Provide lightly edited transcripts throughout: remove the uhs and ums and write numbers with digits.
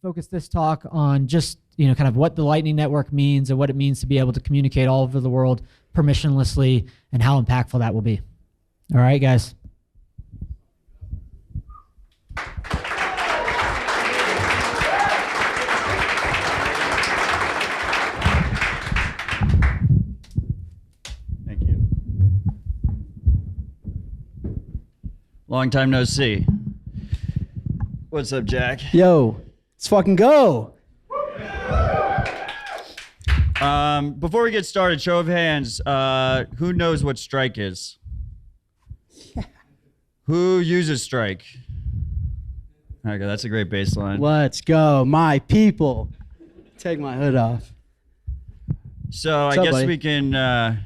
focus this talk on just, kind of what the Lightning Network means and what it means to be able to communicate all over the world permissionlessly and how impactful that will be. All right, guys. Thank you. Long time no see. What's up, Jack? Yo, let's fucking go. Before we get started, show of hands, who knows what Strike is? Yeah. Who uses Strike? Okay, that's a great baseline. Let's go, my people. Take my hood off. So I guess we can, I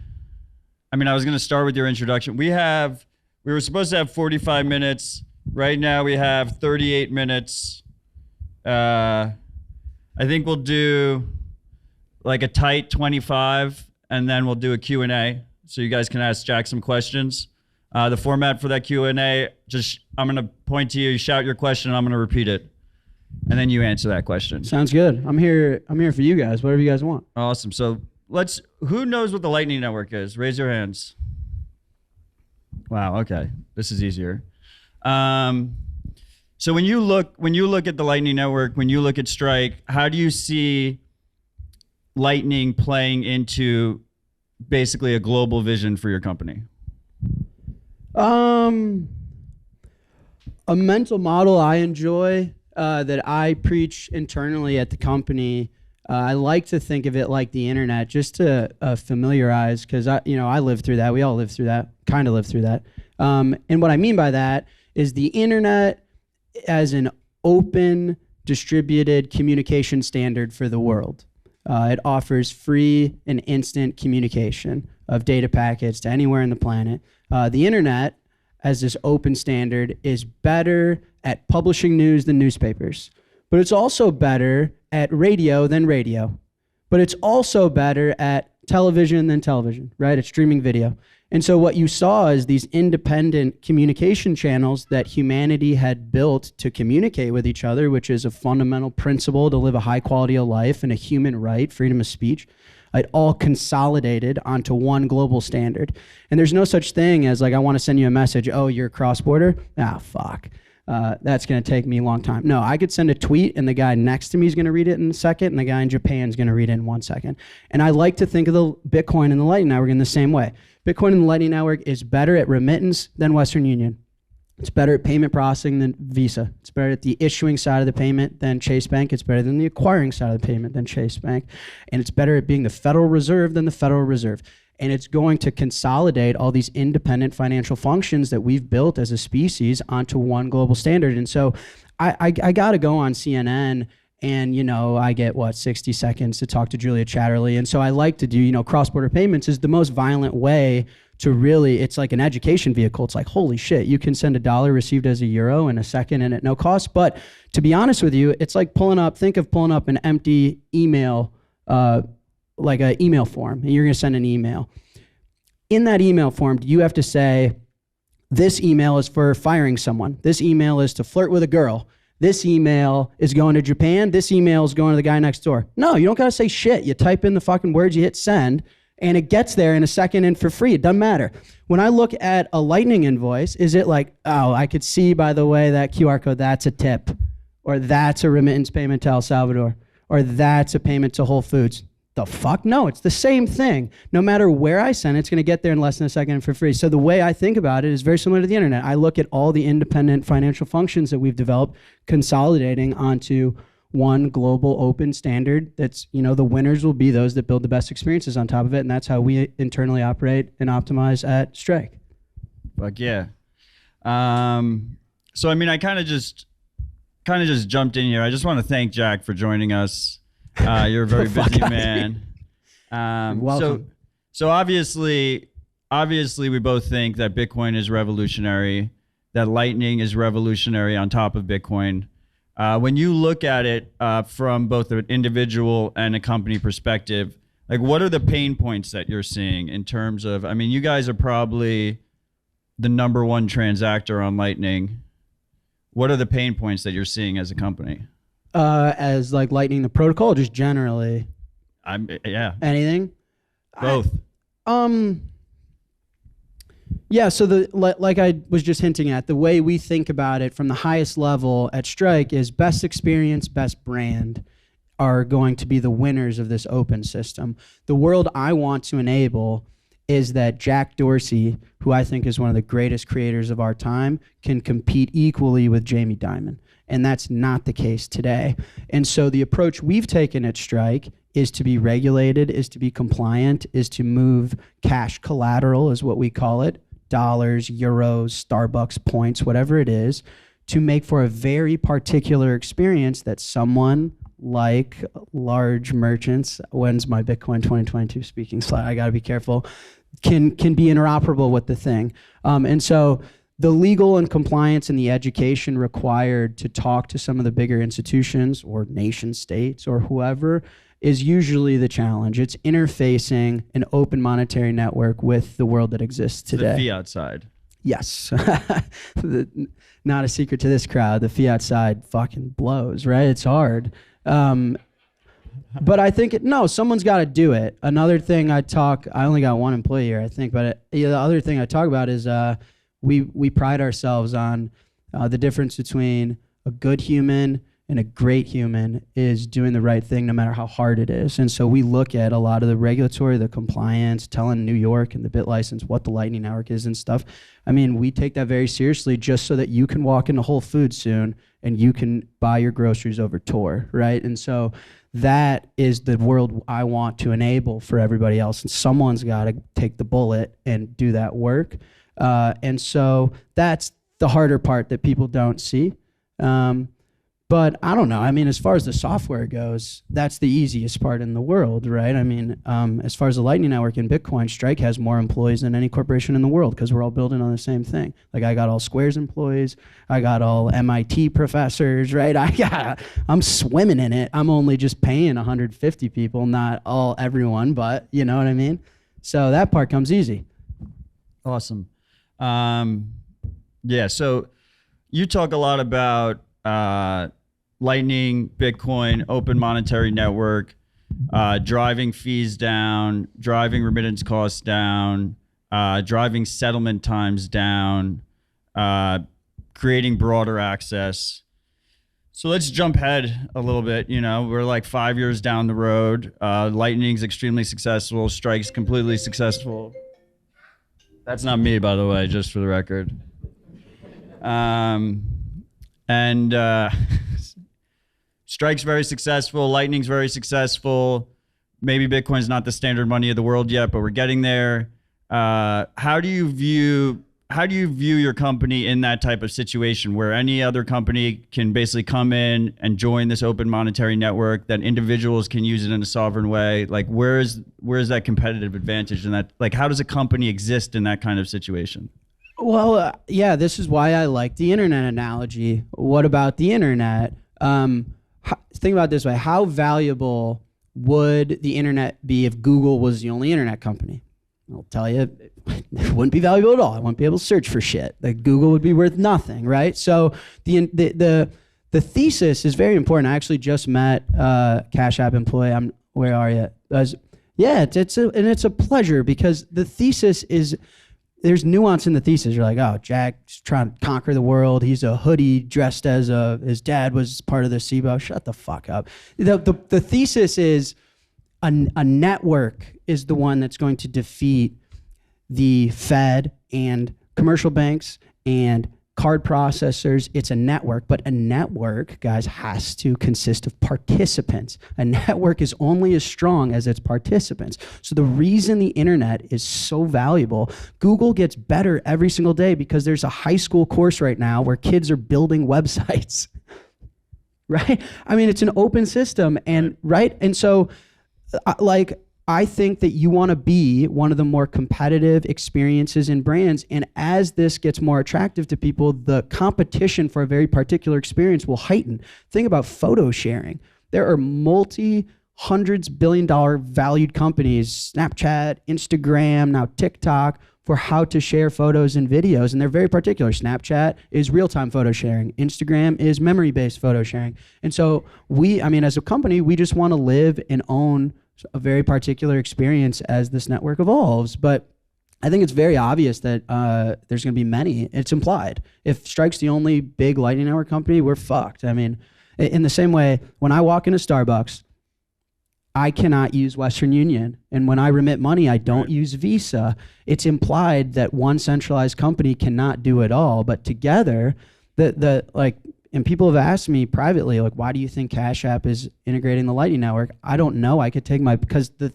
was going to start with your introduction. We were supposed to have 45 minutes. Right now we have 38 minutes. I think we'll do like a tight 25, and then we'll do a Q&A so you guys can ask Jack some questions. The format for that Q&A, I'm going to point to you, you shout your question, and I'm going to repeat it. And then you answer that question. Sounds good. I'm here for you guys, whatever you guys want. Awesome. So who knows what the Lightning Network is? Raise your hands. Wow, okay. This is easier. So when you look at the Lightning Network, when you look at Strike, how do you see Lightning playing into basically a global vision for your company? A mental model I enjoy that I preach internally at the company. I like to think of it like the internet, just to familiarize, because I lived through that. We all lived through that, kind of lived through that. And what I mean by that is the internet as an open, distributed communication standard for the world. It offers free and instant communication of data packets to anywhere on the planet. The internet, as this open standard, is better at publishing news than newspapers. But it's also better at radio than radio. But it's also better at television than television, right? It's streaming video. And so what you saw is these independent communication channels that humanity had built to communicate with each other, which is a fundamental principle to live a high quality of life and a human right, freedom of speech. It all consolidated onto one global standard. And there's no such thing as like, I want to send you a message, oh, you're cross-border? Ah, fuck. That's going to take me a long time. No, I could send a tweet and the guy next to me is going to read it in a second and the guy in Japan is going to read it in 1 second. And I like to think of the Bitcoin and the Lightning Network in the same way. Bitcoin and the Lightning Network is better at remittance than Western Union. It's better at payment processing than Visa. It's better at the issuing side of the payment than Chase Bank. It's better than the acquiring side of the payment than Chase Bank. And it's better at being the Federal Reserve than the Federal Reserve. And it's going to consolidate all these independent financial functions that we've built as a species onto one global standard. And so I got to go on CNN and, I get, 60 seconds to talk to Julia Chatterley. And so I like to do, cross-border payments is the most violent way to really, it's like an education vehicle. It's like, holy shit, you can send $1 received as a euro in a second and at no cost. But to be honest with you, it's like think of pulling up an empty email, like an email form, and you're going to send an email. In that email form, you have to say, this email is for firing someone. This email is to flirt with a girl. This email is going to Japan. This email is going to the guy next door. No, you don't got to say shit. You type in the fucking words, you hit send, and it gets there in a second and for free. It doesn't matter. When I look at a Lightning invoice, is it like, oh, I could see by the way that QR code, that's a tip, or that's a remittance payment to El Salvador, or that's a payment to Whole Foods? The fuck? No, it's the same thing. No matter where I send it, it's going to get there in less than a second for free. So the way I think about it is very similar to the internet. I look at all the independent financial functions that we've developed, consolidating onto one global open standard that's, the winners will be those that build the best experiences on top of it. And that's how we internally operate and optimize at Strike. Fuck yeah. So, I kind of just jumped in here. I just want to thank Jack for joining us. You're a very busy man. Welcome. So obviously we both think that Bitcoin is revolutionary, that Lightning is revolutionary on top of Bitcoin. When you look at it from both an individual and a company perspective, like what are the pain points that you're seeing in terms of, you guys are probably the #1 transactor on Lightning. What are the pain points that you're seeing as a company? As like Lightning, the protocol, just generally? Anything? Both. Yeah, so like I was just hinting at, the way we think about it from the highest level at Strike is best experience, best brand are going to be the winners of this open system. The world I want to enable is that Jack Dorsey, who I think is one of the greatest creators of our time, can compete equally with Jamie Dimon. And that's not the case today. And so the approach we've taken at Strike is to be regulated, is to be compliant, is to move cash collateral, is what we call it, dollars, euros, Starbucks points, whatever it is, to make for a very particular experience that someone like large merchants, when's my Bitcoin 2022 speaking slide? I got to be careful, can be interoperable with the thing. And so the legal and compliance and the education required to talk to some of the bigger institutions or nation states or whoever is usually the challenge. It's interfacing an open monetary network with the world that exists today. The fiat side. Yes. Not a secret to this crowd. The fiat side fucking blows, right? It's hard. But I think, someone's got to do it. Another thing I only got one employee here, I think, but the other thing I talk about is we pride ourselves on the difference between a good human and a great human is doing the right thing no matter how hard it is. And so we look at a lot of the regulatory, the compliance, telling New York and the BitLicense what the Lightning Network is and stuff. I mean, we take that very seriously just so that you can walk into Whole Foods soon and you can buy your groceries over Tor, right? And so that is the world I want to enable for everybody else. And someone's got to take the bullet and do that work. And so that's the harder part that people don't see. But I don't know. I mean, as far as the software goes, that's the easiest part in the world, right? I mean, as far as the Lightning Network and Bitcoin, Strike has more employees than any corporation in the world because we're all building on the same thing. Like I got all Square's employees. I got all MIT professors, right? I'm swimming in it. I'm only just paying 150 people, not everyone, but you know what I mean? So that part comes easy. Awesome. Yeah, so you talk a lot about Lightning, Bitcoin, open monetary network, driving fees down, driving remittance costs down, driving settlement times down, creating broader access. So let's jump ahead a little bit. We're like 5 years down the road. Lightning's extremely successful. Strike's completely successful. That's not me, by the way, just for the record. Strike's very successful. Lightning's very successful. Maybe Bitcoin's not the standard money of the world yet, but we're getting there. How do you view your company in that type of situation where any other company can basically come in and join this open monetary network, that individuals can use it in a sovereign way? Like, where's that competitive advantage in that? Like, how does a company exist in that kind of situation? Well, yeah, this is why I like the internet analogy. What about the internet? Think about it this way. How valuable would the internet be if Google was the only internet company? I'll tell you, it wouldn't be valuable at all. I wouldn't be able to search for shit. Like Google would be worth nothing, right? So the thesis is very important. I actually just met Cash App employee. Where are you? It's a pleasure because the thesis is, there's nuance in the thesis. You're like, oh, Jack's trying to conquer the world. He's a hoodie dressed as his dad was part of the SIBO. Shut the fuck up. The thesis is a network is the one that's going to defeat the Fed and commercial banks and card processors. It's a network, but a network, guys, has to consist of participants. A network is only as strong as its participants. So the reason the internet is so valuable, Google gets better every single day because there's a high school course right now where kids are building websites, right? I mean, it's an open system and right. And so I think that you want to be one of the more competitive experiences in brands. And as this gets more attractive to people, the competition for a very particular experience will heighten. Think about photo sharing. There are multi-hundreds billion-dollar valued companies, Snapchat, Instagram, now TikTok, for how to share photos and videos, and they're very particular. Snapchat is real-time photo sharing. Instagram is memory-based photo sharing. And so as a company, we just want to live and own a very particular experience as this network evolves. But I think it's very obvious that there's going to be many. It's implied. If Strike's the only big Lightning Network company, we're fucked. I mean, in the same way, when I walk into Starbucks, I cannot use Western Union. And when I remit money, I don't use Visa. It's implied that one centralized company cannot do it all. But together, and people have asked me privately, like, why do you think Cash App is integrating the Lightning Network? I don't know. I could take because the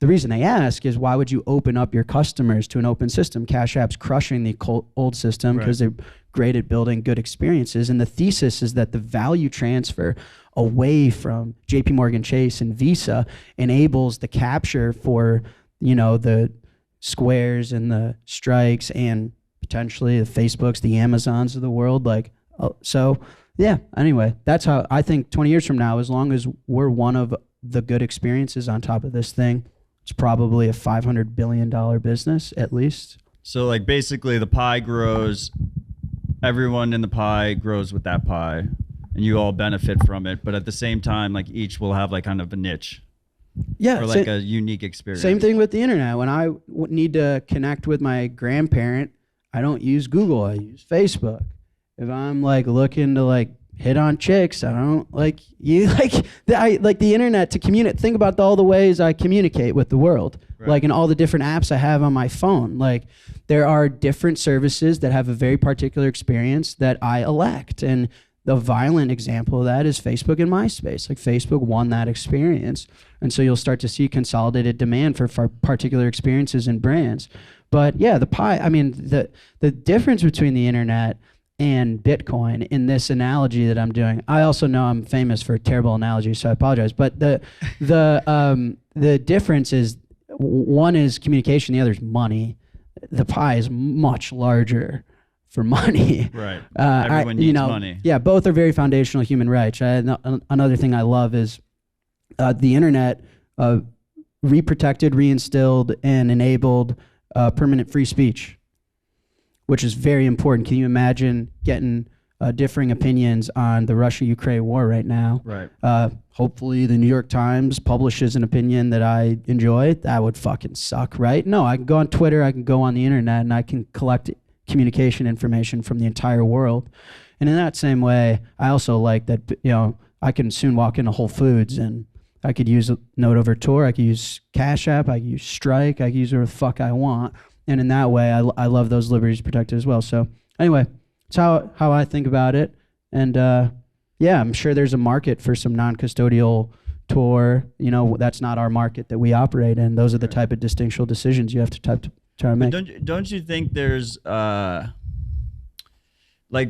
reason they ask is, why would you open up your customers to an open system? Cash App's crushing the old system because they're great at building good experiences. And the thesis is that the value transfer away from JP Morgan Chase and Visa enables the capture for, the Squares and the Strikes and potentially the Facebooks, the Amazons of the world. Anyway, that's how I think 20 years from now, as long as we're one of the good experiences on top of this thing, it's probably a $500 billion business at least. So like basically the pie grows, everyone in the pie grows with that pie, and you all benefit from it. But at the same time, like each will have like kind of a niche. Yeah. Or like a unique experience. Same thing with the internet. When I need to connect with my grandparent, I don't use Google, I use Facebook. If I'm like looking to like hit on chicks, I don't like the internet to communicate. Think about all the ways I communicate with the world, like in all the different apps I have on my phone. Like there are different services that have a very particular experience that I elect. And the violent example of that is Facebook and MySpace. Like Facebook won that experience. And so you'll start to see consolidated demand for particular experiences and brands. But yeah, the difference between the internet and Bitcoin in this analogy that I'm doing. I also know I'm famous for terrible analogies, so I apologize. But the difference is one is communication, the other is money. The pie is much larger for money. Right. Everyone needs money. Yeah, both are very foundational human rights. Another thing I love is the internet reprotected, reinstilled, and enabled permanent free speech, which is very important. Can you imagine getting differing opinions on the Russia-Ukraine war right now? Right. Hopefully the New York Times publishes an opinion that I enjoy. That would fucking suck, right? No, I can go on Twitter, I can go on the internet, and I can collect communication information from the entire world. And in that same way, I also like that, I can soon walk into Whole Foods and I could use a Note over Tor, I could use Cash App, I could use Strike, I could use whatever the fuck I want. And in that way, I love those liberties protected as well. So anyway, it's how I think about it. And I'm sure there's a market for some non-custodial Tor. That's not our market that we operate in. Those are the type of distinctional decisions you have to try to make. Don't you think there's like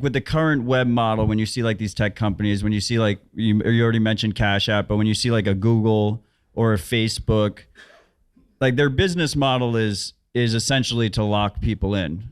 with the current web model, when you see like these tech companies, when you see like you already mentioned Cash App, but when you see like a Google or a Facebook, like their business model is essentially to lock people in,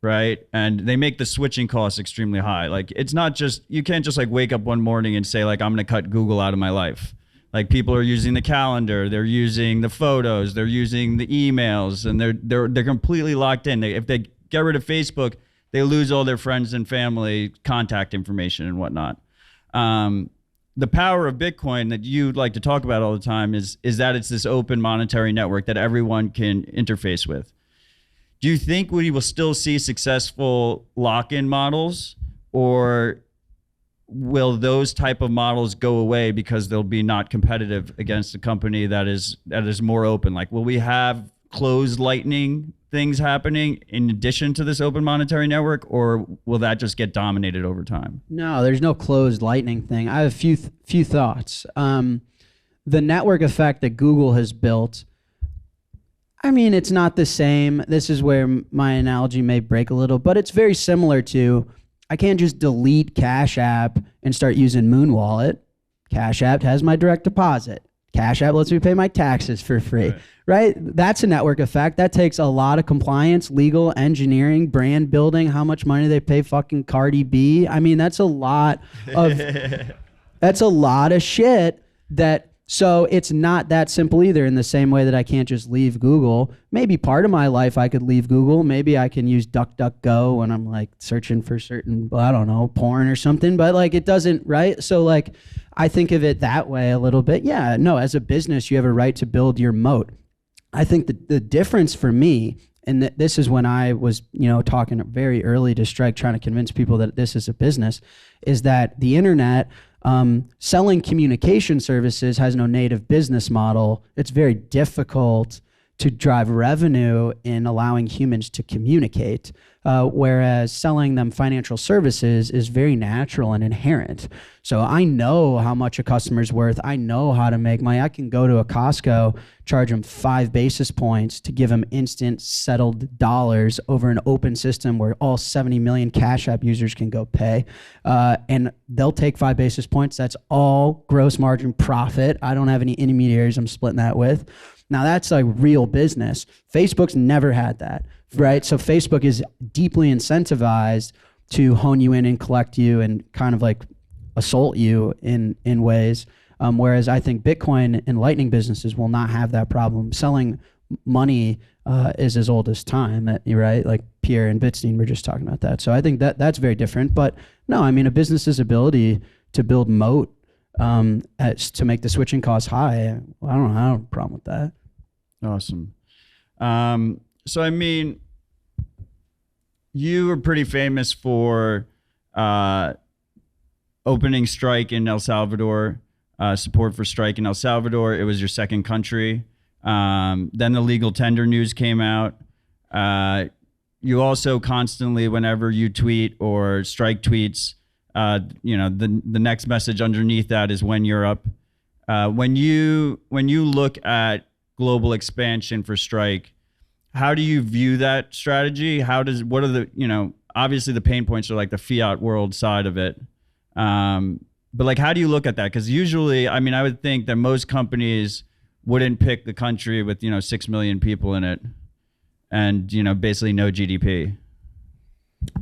right? And they make the switching costs extremely high. Like it's not just, you can't just like wake up one morning and say like, I'm gonna cut Google out of my life. Like people are using the calendar, they're using the photos, they're using the emails, and they're completely locked in. If they get rid of Facebook, they lose all their friends and family contact information and whatnot. The power of Bitcoin that you like to talk about all the time is that it's this open monetary network that everyone can interface with. Do you think we will still see successful lock-in models, or will those type of models go away because they'll be not competitive against a company that is more open? Like, will we have closed Lightning things happening in addition to this open monetary network, or will that just get dominated over time? No, there's no closed Lightning thing. I have a few thoughts. The network effect that Google has built, it's not the same. This is where my analogy may break a little, but it's very similar to, I can't just delete Cash App and start using Moon Wallet. Cash App has my direct deposit. Cash App lets me pay my taxes for free, right? That's a network effect. That takes a lot of compliance, legal, engineering, brand building, how much money they pay fucking Cardi B. That's a lot of shit that So it's not that simple either, in the same way that I can't just leave Google. Maybe part of my life I could leave Google. Maybe I can use DuckDuckGo when I'm like searching for certain, I don't know, porn or something, but like it doesn't, right? So like I think of it that way a little bit. Yeah, no, as a business, you have a right to build your moat. I think the difference for me, and this is when I was, talking very early to Strike, trying to convince people that this is a business, is that the internet, selling communication services has no native business model. It's very difficult to drive revenue in allowing humans to communicate, whereas selling them financial services is very natural and inherent. So I know how much a customer's worth. I know how to make money. I can go to a Costco, charge them 5 basis points to give them instant settled dollars over an open system where all 70 million Cash App users can go pay. And they'll take 5 basis points. That's all gross margin profit. I don't have any intermediaries I'm splitting that with. Now that's like real business. Facebook's never had that, right? So Facebook is deeply incentivized to hone you in and collect you and kind of like assault you in ways. Whereas I think Bitcoin and Lightning businesses will not have that problem. Selling money is as old as time, right? Like Pierre and Bitstein were just talking about that. So I think that's very different. But no, I mean, a business's ability to build moat to make the switching costs high, I don't have a problem with that. Awesome. So, I mean, you were pretty famous for opening Strike in El Salvador, support for Strike in El Salvador. It was your second country. Then the legal tender news came out. You also constantly, whenever you tweet or Strike tweets, the next message underneath that is when you're up. When you look at global expansion for Strike, how do you view that strategy? What are the, obviously the pain points are like the fiat world side of it. But like, how do you look at that? Because usually, I mean, I would think that most companies wouldn't pick the country with, 6 million people in it and, basically no GDP.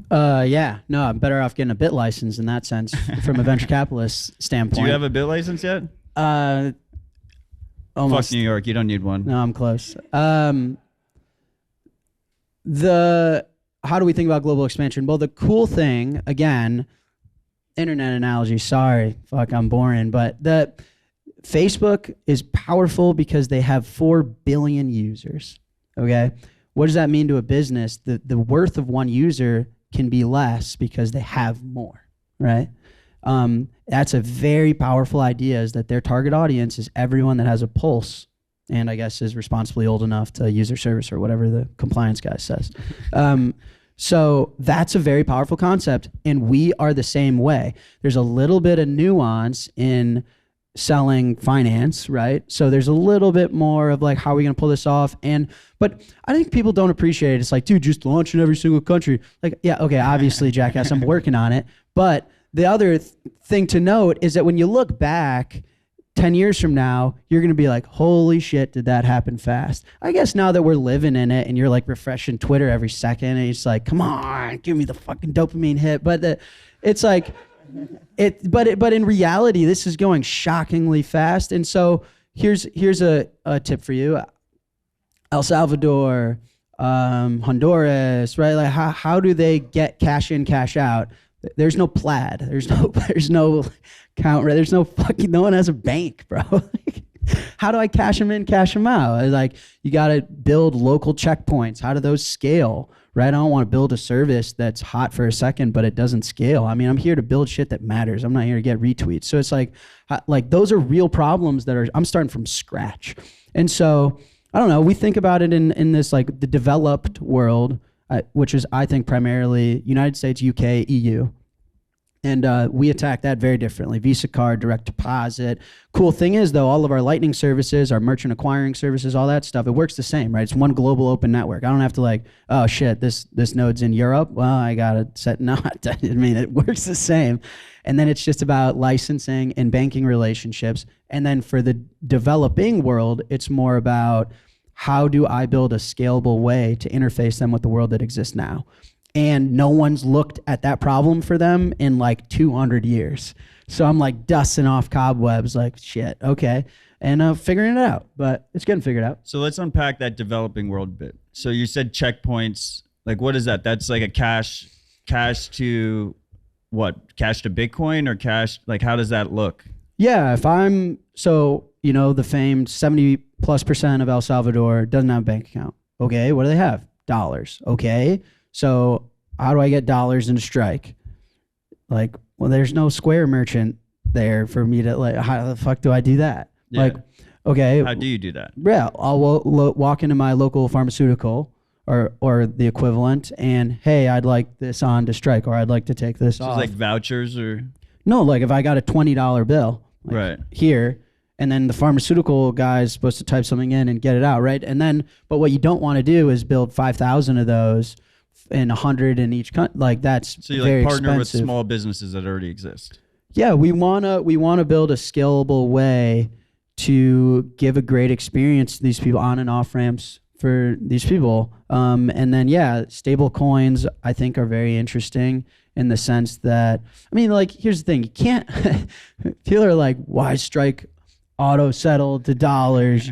Yeah, no, I'm better off getting a bit license in that sense from a venture capitalist standpoint. Do you have a bit license yet? Almost. Fuck New York, you don't need one. No, I'm close. How do we think about global expansion? Well, the cool thing, again, internet analogy, sorry, fuck, I'm boring, but the Facebook is powerful because they have 4 billion users, okay? What does that mean to a business? The worth of one user can be less because they have more, right? That's a very powerful idea, is that their target audience is everyone that has a pulse and I guess is responsibly old enough to use their service or whatever the compliance guy says. So that's a very powerful concept, and we are the same way. There's a little bit of nuance in selling finance, right? So there's a little bit more of like, how are we going to pull this off? But I think people don't appreciate it. It's like, dude, just launch in every single country. Like, yeah, okay, obviously, jackass, I'm working on it. But the other thing to note is that when you look back 10 years from now, you're going to be like, holy shit, did that happen fast? I guess now that we're living in it and you're like refreshing Twitter every second and it's like, come on, give me the fucking dopamine hit. But it's like, but in reality, this is going shockingly fast. And so here's a tip for you. El Salvador, Honduras, right? Like how do they get cash in, cash out? There's no plaid. There's no count. There's no fucking, no one has a bank, bro. How do I cash them in, cash them out? Like, you got to build local checkpoints. How do those scale, right? I don't want to build a service that's hot for a second, but it doesn't scale. I mean, I'm here to build shit that matters. I'm not here to get retweets. So it's like those are real problems I'm starting from scratch. And so, I don't know, we think about it in this, like the developed world, which is, I think, primarily United States, UK, EU. And we attack that very differently. Visa card, direct deposit. Cool thing is, though, all of our Lightning services, our merchant acquiring services, all that stuff, it works the same, right? It's one global open network. I don't have to like, oh shit, this node's in Europe. Well, I got to set, no, I mean, it works the same. And then it's just about licensing and banking relationships. And then for the developing world, it's more about, how do I build a scalable way to interface them with the world that exists now? And no one's looked at that problem for them in like 200 years. So I'm like dusting off cobwebs like, shit, okay. and figuring it out. But it's getting figured out. So let's unpack that developing world bit. So you said checkpoints. Like, what is that? That's like a cash to what? Cash to Bitcoin or cash? Like, how does that look? Yeah, if I'm the famed 70+% of El Salvador doesn't have a bank account. Okay, what do they have? Dollars. Okay, so how do I get dollars into Strike? Like, well, there's no Square merchant there for me to like. How the fuck do I do that? Yeah. Like, okay, how do you do that? Yeah, I'll walk into my local pharmaceutical or the equivalent, and hey, I'd like this on to Strike, or I'd like to take this off. Like vouchers or no, like if I got a $20 bill, like right here. And then the pharmaceutical guy is supposed to type something in and get it out, right? And then, but what you don't want to do is build 5,000 of those and 100 in each country. Like that's so you very like partner expensive. with small businesses that already exist. Yeah, we wanna build a scalable way to give a great experience to these people, on and off ramps for these people. And then stable coins I think are very interesting in the sense that, I mean, like, here's the thing, you can't people are like, why Strike auto settle to dollars?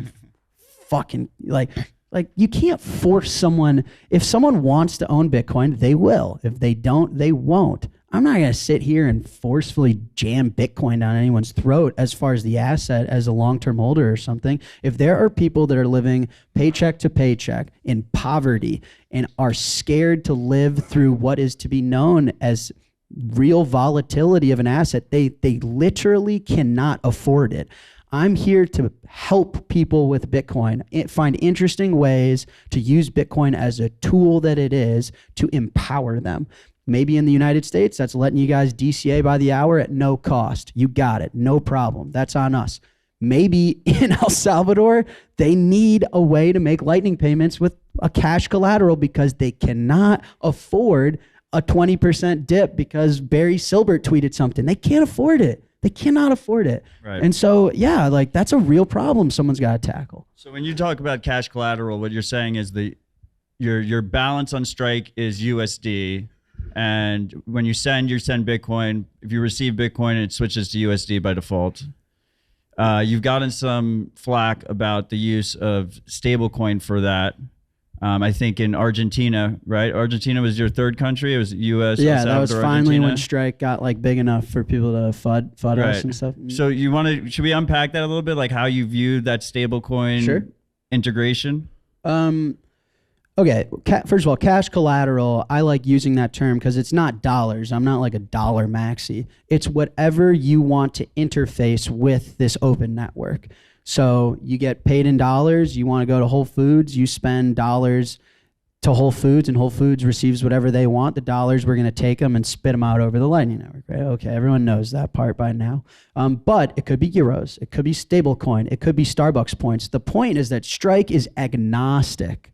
Fucking like you can't force someone. If someone wants to own Bitcoin, they will. If they don't, they won't. I'm not gonna sit here and forcefully jam Bitcoin down anyone's throat as far as the asset as a long-term holder or something. If there are people that are living paycheck to paycheck in poverty and are scared to live through what is to be known as real volatility of an asset, they literally cannot afford it. I'm here to help people with Bitcoin, find interesting ways to use Bitcoin as a tool that it is to empower them. Maybe in the United States, that's letting you guys DCA by the hour at no cost. You got it. No problem. That's on us. Maybe in El Salvador, they need a way to make Lightning payments with a cash collateral because they cannot afford a 20% dip because Barry Silbert tweeted something. They can't afford it. They cannot afford it. Right. And so, yeah, like that's a real problem someone's got to tackle. So when you talk about cash collateral, what you're saying is your balance on Strike is USD. And when you send Bitcoin. If you receive Bitcoin, it switches to USD by default. You've gotten some flack about the use of stablecoin for that. I think in Argentina, right? Argentina was your third country. It was U.S. Yeah, El Salvador, that was finally Argentina. when Strike got like big enough for people to FUD Right. us and stuff. So should we unpack that a little bit, like how you view that stablecoin integration? Okay, first of all, cash collateral, I like using that term because it's not dollars. I'm not like a dollar maxi. It's whatever you want to interface with this open network. So you get paid in dollars. You want to go to Whole Foods. You spend dollars to Whole Foods, and Whole Foods receives whatever they want. The dollars, we're going to take them and spit them out over the Lightning Network, right? Okay, everyone knows that part by now. But it could be euros. It could be stablecoin. It could be Starbucks points. The point is that Strike is agnostic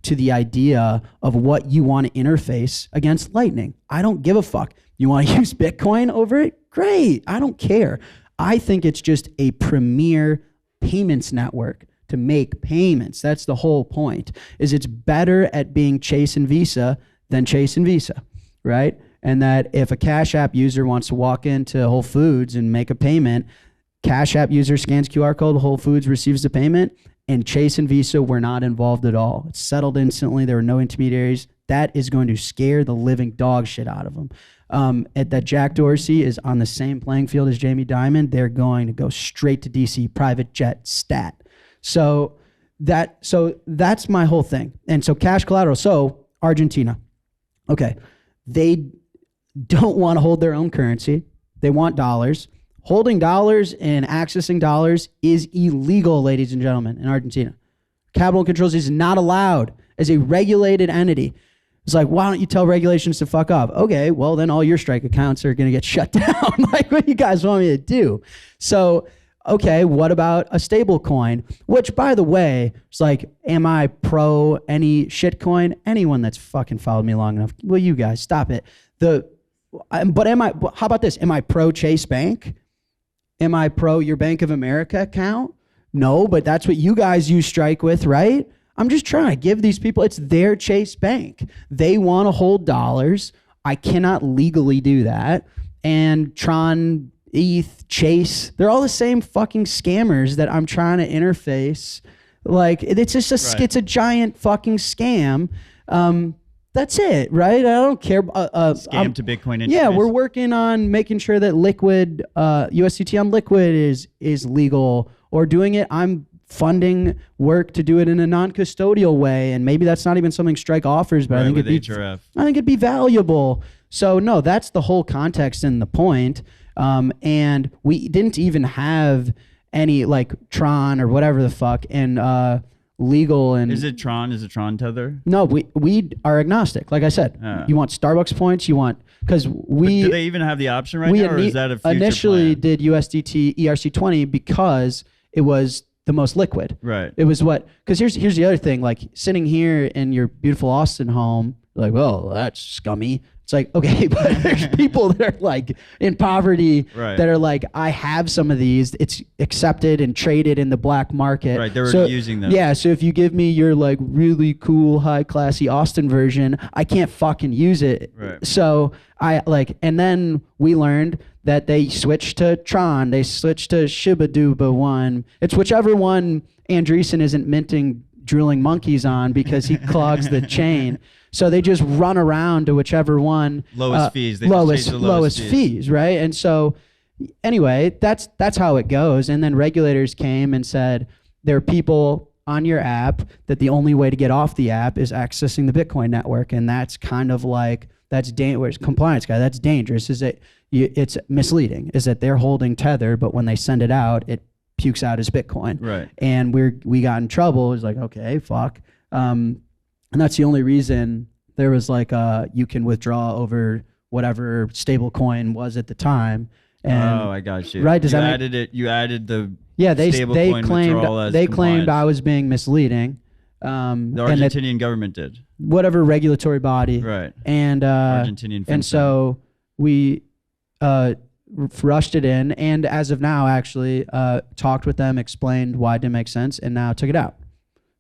to the idea of what you want to interface against Lightning. I don't give a fuck. You want to use Bitcoin over it? Great. I don't care. I think it's just a premier payments network to make payments. That's the whole point, is it's better at being Chase and Visa than Chase and Visa, right? And that if a Cash App user wants to walk into Whole Foods and make a payment, Cash App user scans QR code, Whole Foods receives the payment, and Chase and Visa were not involved at all. It's settled instantly. There were no intermediaries. That is going to scare the living dog shit out of them. That Jack Dorsey is on the same playing field as Jamie Dimon. They're going to go straight to DC, private jet, stat. So that's my whole thing. And so cash collateral. So Argentina, okay, they don't want to hold their own currency. They want dollars. Holding dollars and accessing dollars is illegal, ladies and gentlemen, in Argentina. Capital controls is not allowed as a regulated entity. It's like, why don't you tell regulations to fuck off? Okay, well, then all your Strike accounts are going to get shut down. Like, what do you guys want me to do? So, okay, what about a stable coin? Which, by the way, it's like, am I pro any shitcoin? Anyone that's fucking followed me long enough, will you guys stop it? How about this? Am I pro Chase Bank? Am I pro your Bank of America account? No, but that's what you guys use Strike with, right? I'm just trying to give these people, it's their Chase Bank. They want to hold dollars. I cannot legally do that. And Tron ETH, Chase, they're all the same fucking scammers that I'm trying to interface. Like, it's just it's a giant fucking scam. That's it, right? I don't care. Scam to Bitcoin interface. Yeah, we're working on making sure that Liquid, USDT on Liquid is legal, or doing it. I'm funding work to do it in a non-custodial way, and maybe that's not even something Strike offers, but I think it'd be valuable. So no, that's the whole context and the point. And we didn't even have any like Tron or whatever the fuck and legal. And is it Tron Tether? No, we are agnostic. Like I said, you want Starbucks points, because we. But do they even have the option right now, or is that a future initially plan? did USDT ERC20 because it was the most liquid. Right. It was because here's the other thing, like sitting here in your beautiful Austin home, like, well, that's scummy. It's like, okay, but there's people that are like in poverty that are like, I have some of these. It's accepted and traded in the black market. Right, they were using them. Yeah, so if you give me your like really cool, high classy Austin version, I can't fucking use it. Right. So and then we learned that they switched to Tron, they switched to Shiba Duba one. It's whichever one Andreessen isn't minting drooling monkeys on because he clogs the chain. So they just run around to whichever one lowest fees. They lowest fees, right? And so anyway, that's how it goes. And then regulators came and said there are people on your app that the only way to get off the app is accessing the Bitcoin network, and that's kind of like where's compliance guy? That's dangerous. It's misleading. Is that they're holding Tether, but when they send it out, it pukes out as Bitcoin. Right. And we got in trouble. It was like, okay, fuck. And that's the only reason there was like you can withdraw over whatever stablecoin was at the time. And I got you. Right? You added the they claimed I was being misleading. The Argentinian government did. Whatever regulatory body. Right. And Argentinian. And so we rushed it in, and as of now, actually talked with them, explained why it didn't make sense, and now took it out.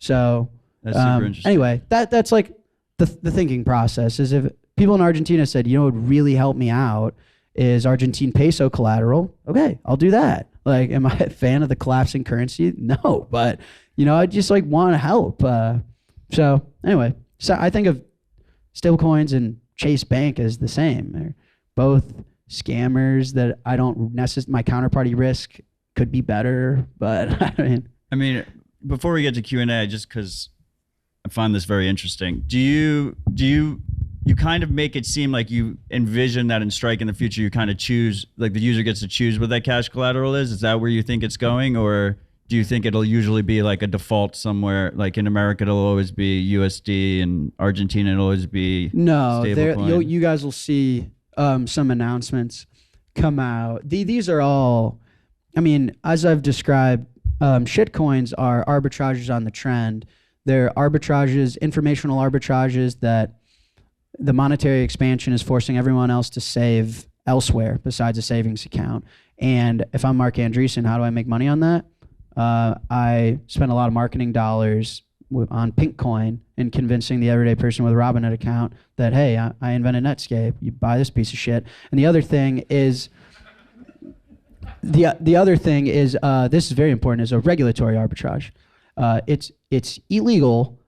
So. That's super interesting. Anyway, that's like the thinking process is if people in Argentina said, what would really help me out is Argentine peso collateral. Okay, I'll do that. Like, am I a fan of the collapsing currency? No, but I just like want to help. So anyway, so I think of stablecoins and Chase Bank as the same. They're both scammers that I don't necessarily, my counterparty risk could be better, but I mean, before we get to Q&A, just because I find this very interesting. Do you kind of make it seem like you envision that in Strike in the future you kind of choose, like the user gets to choose what that cash collateral is? Is that where you think it's going, or do you think it'll usually be like a default somewhere? Like in America, it'll always be USD, and Argentina, it'll always be stablecoin? You guys will see some announcements come out. These are all, I mean, as I've described, shitcoins are arbitrages on the trend. They're arbitrages, informational arbitrages that the monetary expansion is forcing everyone else to save elsewhere besides a savings account. And if I'm Mark Andreessen, how do I make money on that? I spend a lot of marketing dollars on Pinkcoin and convincing the everyday person with a Robinhood account that, hey, I invented Netscape. You buy this piece of shit. And the other thing is, this is very important, is a regulatory arbitrage. It's illegal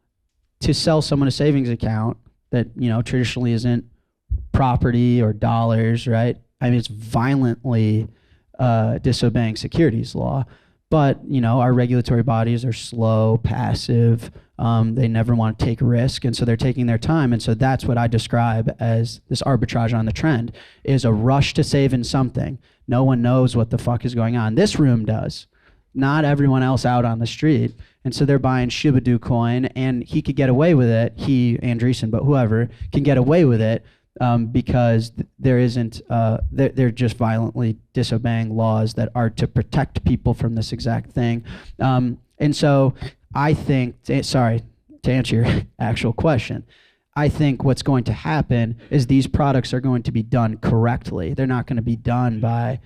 to sell someone a savings account that traditionally isn't property or dollars, right? I mean, it's violently disobeying securities law. But our regulatory bodies are slow, passive. They never want to take risk, and so they're taking their time. And so that's what I describe as this arbitrage on the trend, is a rush to save in something. No one knows what the fuck is going on. This room does. Not everyone else out on the street. And so they're buying Shiba Inu coin, and he could get away with it. He, Andreessen, but whoever can get away with it because there isn't. They're just violently disobeying laws that are to protect people from this exact thing. And so I think, sorry, to answer your actual question, I think what's going to happen is these products are going to be done correctly. They're not going to be done by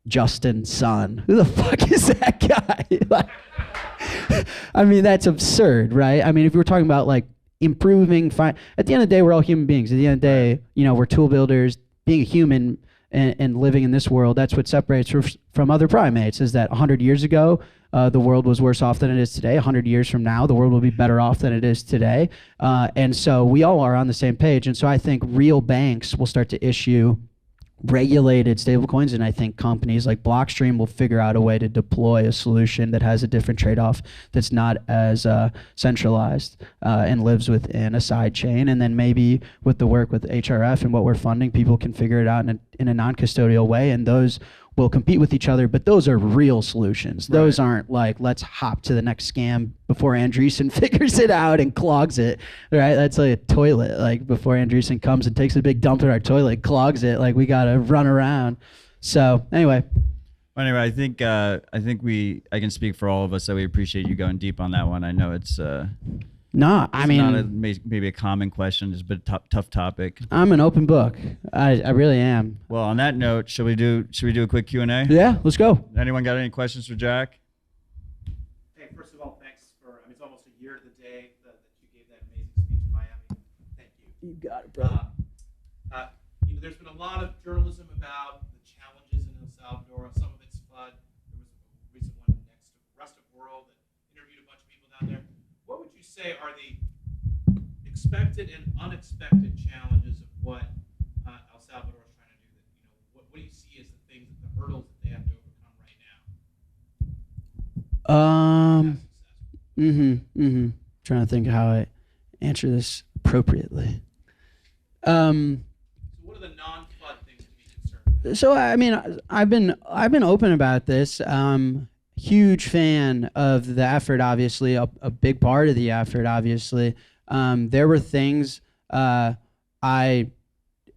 Justin Sun. Who the fuck is that guy? I mean, that's absurd, right? I mean, if we were talking about like improving, at the end of the day, we're all human beings. At the end of the day, we're tool builders. Being a human and living in this world. That's what separates from other primates, is that 100 years ago, the world was worse off than it is today. 100 years from now, the world will be better off than it is today. And so we all are on the same page. And so I think real banks will start to issue regulated stablecoins, and I think companies like Blockstream will figure out a way to deploy a solution that has a different trade-off, that's not as centralized and lives within a side chain. And then maybe with the work with HRF and what we're funding, people can figure it out in a non-custodial way, and those will compete with each other, but those are real solutions. Right. Those aren't like, let's hop to the next scam before Andreessen figures it out and clogs it, right? That's like a toilet. Like before Andreessen comes and takes a big dump in our toilet, clogs it, like we gotta run around. So anyway, I think I can speak for all of us that we appreciate you going deep on that one. I know it's no, I mean, not maybe a common question, just a tough topic. I'm an open book. I really am. Well, on that note, should we do a quick Q&A? Yeah, let's go. Anyone got any questions for Jack? Hey, first of all, thanks for. I mean, it's almost a year to the day that you gave that amazing speech in Miami. Thank you. You got it, brother. There's been a lot of journalism about the challenges in El Salvador. Some of it's FUD. There was a recent one next to Rest of World that interviewed a bunch of people down there. What would you say are the expected and unexpected challenges of what El Salvador is trying to do? What do you see as the things, the hurdles that they have to overcome right now? Trying to think how I answer this appropriately. So what are the non-FUD things to be concerned about? So I mean, I've been open about this. Huge fan of the effort, obviously, a big part of the effort, obviously. There were things I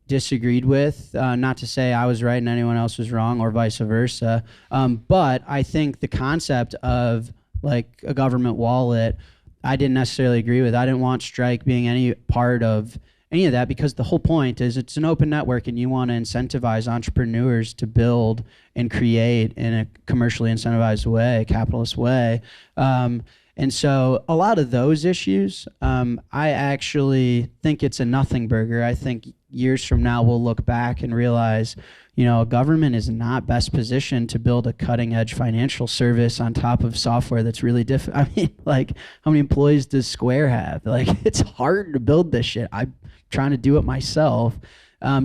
disagreed with, not to say I was right and anyone else was wrong or vice versa. But I think the concept of like a government wallet, I didn't necessarily agree with. I didn't want Strike being any part of any of that, because the whole point is it's an open network and you want to incentivize entrepreneurs to build and create in a commercially incentivized way, capitalist way. And so a lot of those issues, I actually think it's a nothing burger. I think years from now we'll look back and realize, a government is not best positioned to build a cutting edge financial service on top of software that's really different. I mean, like, how many employees does Square have? Like, it's hard to build this shit. I'm trying to do it myself.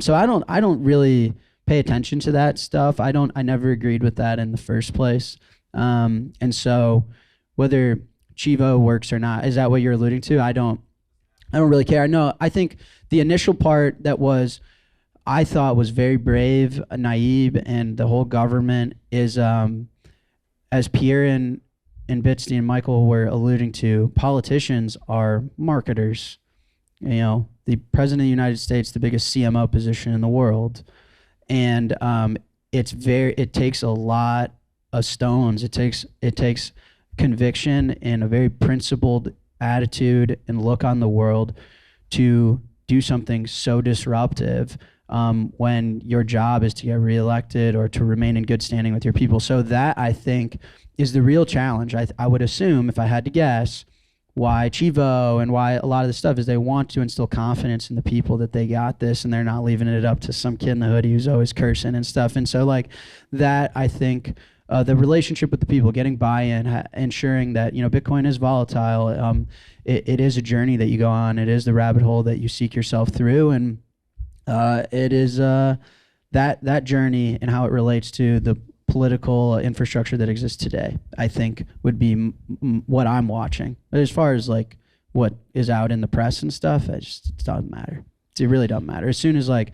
So I don't really pay attention to that stuff. I never agreed with that in the first place. And so whether Chivo works or not, is that what you're alluding to? I don't really care. I think the initial part that I thought was very brave, naive, and the whole government is, as Pierre and Bitsy and Michael were alluding to, politicians are marketers. The president of the United States, the biggest CMO position in the world, and it takes a lot of stones. It takes conviction and a very principled attitude and look on the world to do something so disruptive when your job is to get reelected or to remain in good standing with your people. So that, I think, is the real challenge. I would assume, if I had to guess, why Chivo and why a lot of this stuff is they want to instill confidence in the people that they got this, and they're not leaving it up to some kid in the hoodie who's always cursing and stuff. And so like that, I think the relationship with the people, getting buy-in, ensuring that, Bitcoin is volatile. It is a journey that you go on. It is the rabbit hole that you seek yourself through. And it is that journey and how it relates to the political infrastructure that exists today, I think, would be what I'm watching. But as far as like what is out in the press and stuff, it doesn't matter. It really doesn't matter. As soon as like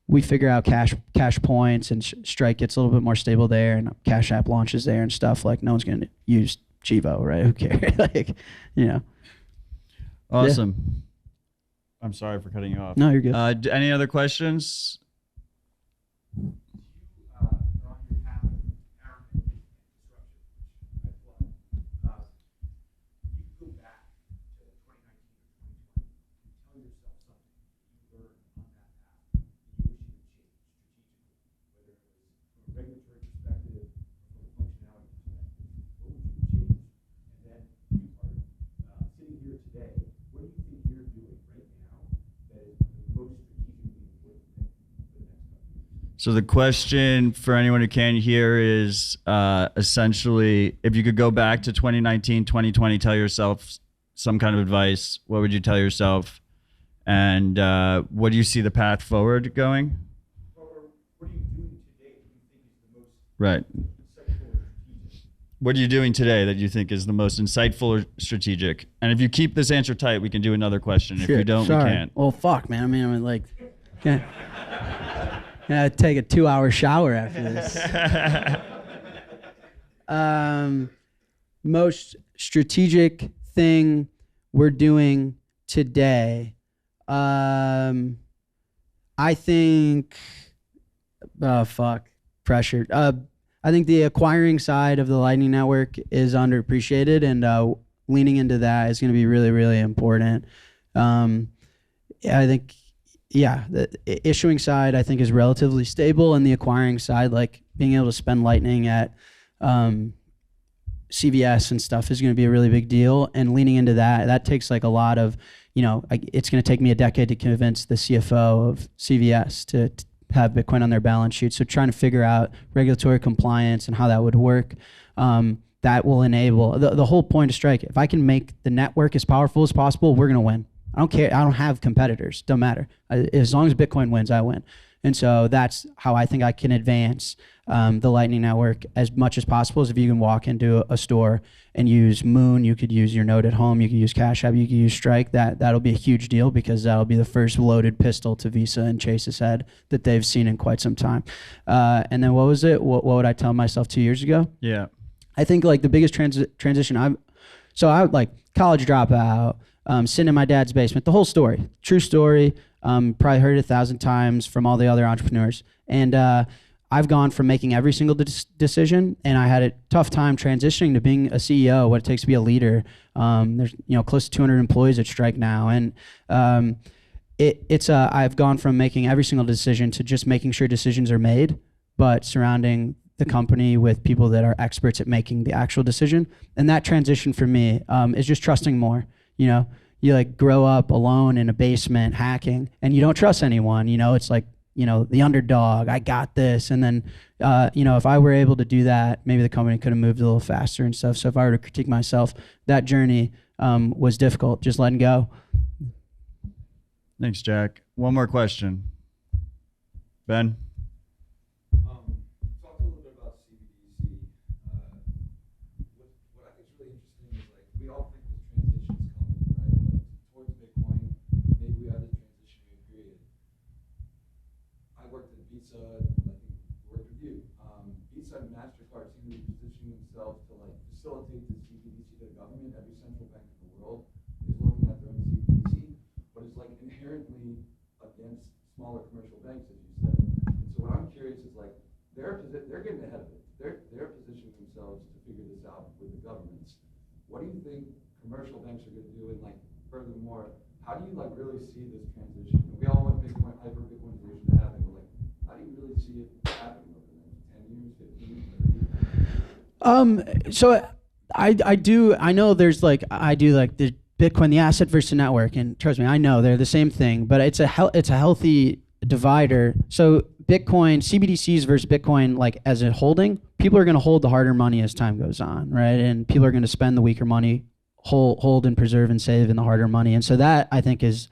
we figure out cash points and Strike gets a little bit more stable there, and Cash App launches there and stuff, like no one's going to use Chivo, right? Who cares? Like, Awesome. Yeah. I'm sorry for cutting you off. No, you're good. Any other questions? So the question for anyone who can't hear is essentially, if you could go back to 2019, 2020, tell yourself some kind of advice, what would you tell yourself? And what do you see the path forward going? Or what are you doing today that you think is the most Right. insightful or strategic? What are you doing today that you think is the most insightful or strategic? And if you keep this answer tight, we can do another question. If you don't, Sorry. we can't. Well, fuck, man. I mean, I'm like, can't take a 2-hour shower after this. Most strategic thing we're doing today. I think, pressured. I think the acquiring side of the Lightning Network is underappreciated, and leaning into that is going to be really, really important. I think, the issuing side I think is relatively stable, and the acquiring side, like being able to spend Lightning at CVS and stuff, is going to be a really big deal. And leaning into that takes like a lot of, it's going to take me a decade to convince the CFO of CVS to have Bitcoin on their balance sheet. So trying to figure out regulatory compliance and how that would work, that will enable the whole point of Strike. If I can make the network as powerful as possible, we're going to win. I don't care. I don't have competitors. Don't matter. As long as Bitcoin wins, I win. And so that's how I think I can advance the Lightning Network as much as possible. Is if you can walk into a store and use Moon, you could use your node at home, you could use Cash App, you could use Strike. That'll be a huge deal, because that'll be the first loaded pistol to Visa and Chase's head that they've seen in quite some time. And then what was it? What would I tell myself 2 years ago? Yeah. I think like the biggest transition I like college dropout, sitting in my dad's basement, the whole story, true story. Probably heard it 1,000 times from all the other entrepreneurs. And I've gone from making every single decision, and I had a tough time transitioning to being a CEO, what it takes to be a leader. There's close to 200 employees at Strike now, and I've gone from making every single decision to just making sure decisions are made, but surrounding the company with people that are experts at making the actual decision. And that transition for me is just trusting more. You like grow up alone in a basement hacking, and you don't trust anyone. It's like, the underdog, I got this. And then, if I were able to do that, maybe the company could have moved a little faster and stuff. So if I were to critique myself, that journey was difficult, just letting go. Thanks, Jack. One more question. Ben? Talk a little bit about CBDC. What I think is really interesting is, like, we all think this transition is coming, right? Like, towards Bitcoin, maybe we have this transitionary period. I worked at Visa, I think worked with you. Visa and MasterCard seem to be positioning themselves to like facilitate the CBDC to the government. Every central bank in the world is looking at their own CBDC, but it's like inherently against smaller commercial banks, as you said. And so what I'm curious is, like, they're getting ahead of it. They're positioning themselves to figure this out with the governments. What do you think commercial banks are going to do? And like, furthermore, how do you like really see this transition? We all want Bitcoin, hyper Bitcoinization to happen, but like, how do you really see it happening over the next 10 years, 15 years, 30 years? So I know there's like, I do like the Bitcoin, the asset versus the network, and trust me, I know they're the same thing, but it's a healthy divider. So Bitcoin, CBDCs versus Bitcoin, like as a holding, people are going to hold the harder money as time goes on, right? And people are going to spend the weaker money, hold and preserve and save in the harder money. And so that I think is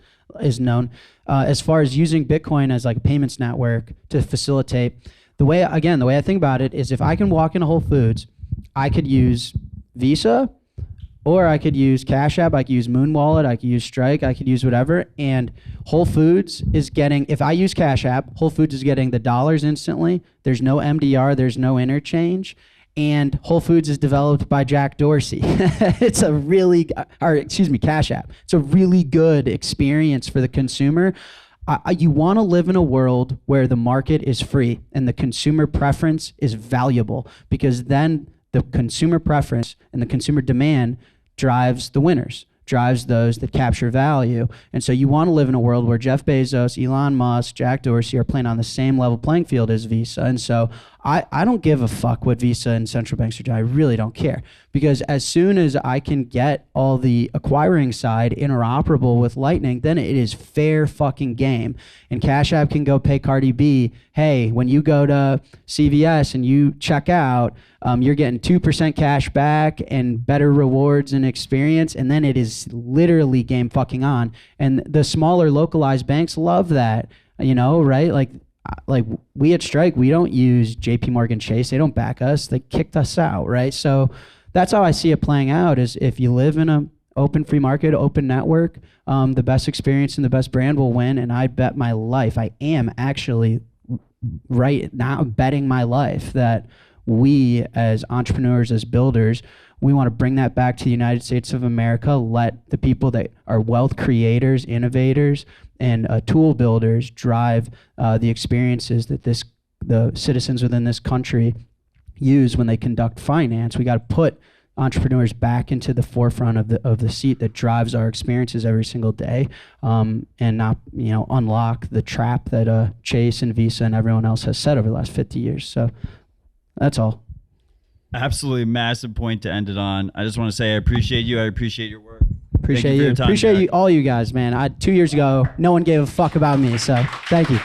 known. As far as using Bitcoin as like a payments network to facilitate, the way I think about it is, if I can walk into Whole Foods, I could use Visa, or I could use Cash App, I could use Moon Wallet, I could use Strike, I could use whatever. And Whole Foods is getting, if I use Cash App, Whole Foods is getting the dollars instantly. There's no MDR, there's no interchange. And Whole Foods is developed by Jack Dorsey. It's a really, Cash App. It's a really good experience for the consumer. You want to live in a world where the market is free and the consumer preference is valuable, because then the consumer preference and the consumer demand drives the winners. drives those that capture value. And so you want to live in a world where Jeff Bezos, Elon Musk, Jack Dorsey are playing on the same level playing field as Visa. And so I don't give a fuck what Visa and central banks are doing. I really don't care, because as soon as I can get all the acquiring side interoperable with Lightning, then it is fair fucking game. And Cash App can go pay Cardi B, hey, when you go to CVS and you check out, you're getting 2% cash back and better rewards and experience. And then it is literally game fucking on. And the smaller localized banks love that, you know, right? Like we at Strike, we don't use JP Morgan Chase. They don't back us. They kicked us out, right? So that's how I see it playing out, is if you live in a open free market, open network, the best experience and the best brand will win. And I bet my life, I am actually right now betting my life that we as entrepreneurs, as builders, we want to bring that back to the United States of America, let the people that are wealth creators, innovators, and tool builders drive the experiences that the citizens within this country use when they conduct finance. We got to put entrepreneurs back into the forefront of the seat that drives our experiences every single day, and not, you know, unlock the trap that Chase and Visa and everyone else has set over the last 50 years. So that's all. Absolutely massive point to end it on. I just want to say I appreciate you. I appreciate your work. Appreciate you. Appreciate you, all you guys, man. 2 years ago, no one gave a fuck about me, so thank you.